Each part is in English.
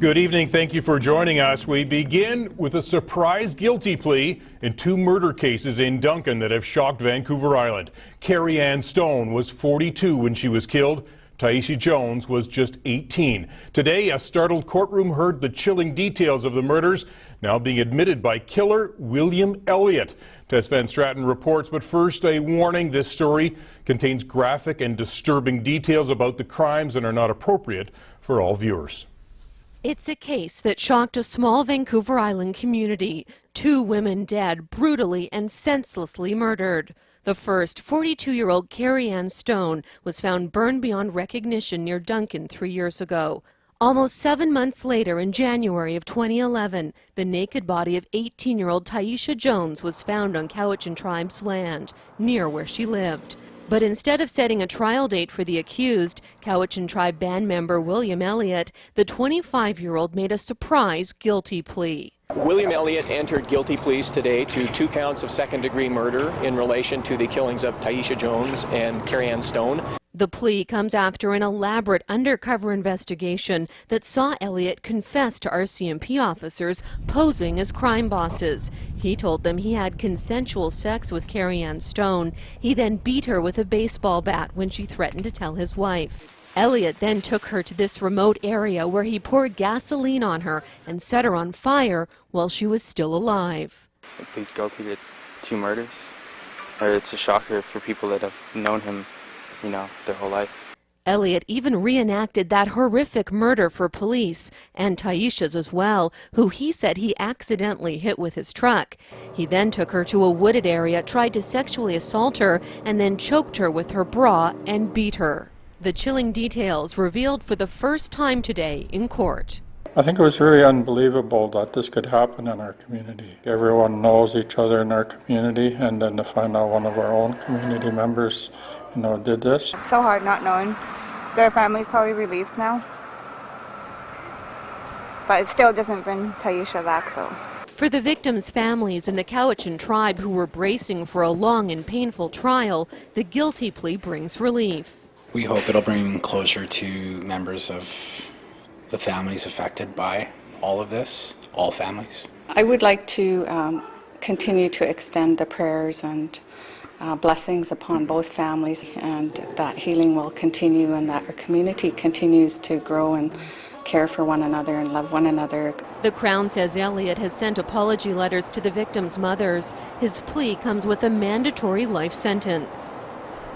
Good evening. Thank you for joining us. We begin with a surprise guilty plea in two murder cases in Duncan that have shocked Vancouver Island. Kerri-Ann Stone was 42 when she was killed. Tyeshia Jones was just 18. Today, a startled courtroom heard the chilling details of the murders, now being admitted by killer William Elliott. Tess Van Straten reports, but first a warning: this story contains graphic and disturbing details about the crimes and are not appropriate for all viewers. It's a case that shocked a small Vancouver Island community. Two women dead, brutally and senselessly murdered. The first, 42-year-old Kerri-Ann Stone, was found burned beyond recognition near Duncan 3 years ago. Almost 7 months later, in January of 2011, the naked body of 18-year-old Tyeshia Jones was found on Kari-Ann tribe's land, near where she lived. But instead of setting a trial date for the accused, Kari-Ann tribe band member William Elliott, the 25-year-old made a surprise guilty plea. William Elliott entered guilty pleas today to 2 counts of second-degree murder in relation to the killings of Tyeshia Jones and Kerri-Ann Stone. The plea comes after an elaborate undercover investigation that saw Elliott confess to RCMP officers posing as crime bosses. He told them he had consensual sex with Kerri-Ann Stone. He then beat her with a baseball bat when she threatened to tell his wife. Elliott then took her to this remote area where he poured gasoline on her and set her on fire while she was still alive. Please guilty to 2 murders. It's a shocker for people that have known him, their whole life. Elliott even reenacted that horrific murder for police, and Tyeshia's as well, who he said he accidentally hit with his truck. He then took her to a wooded area, tried to sexually assault her, and then choked her with her bra and beat her. The chilling details revealed for the first time today in court. I think it was really unbelievable that this could happen in our community. Everyone knows each other in our community, and then to find out one of our own community members, did this. It's so hard not knowing. Their family's probably relieved now. But it still doesn't bring Tyeshia back, though. For the victims' families and the Kari-Ann tribe who were bracing for a long and painful trial, the guilty plea brings relief. We hope it'll bring closure to members of the families affected by all of this, all families. I would like to continue to extend the prayers and blessings upon both families, and that healing will continue and that our community continues to grow and care for one another and love one another. The Crown says Elliott has sent apology letters to the victims' mothers. His plea comes with a mandatory life sentence.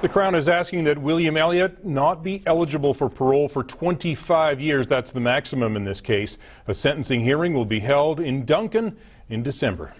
The Crown is asking that William Elliott not be eligible for parole for 25 years. That's the maximum in this case. A sentencing hearing will be held in Duncan in December.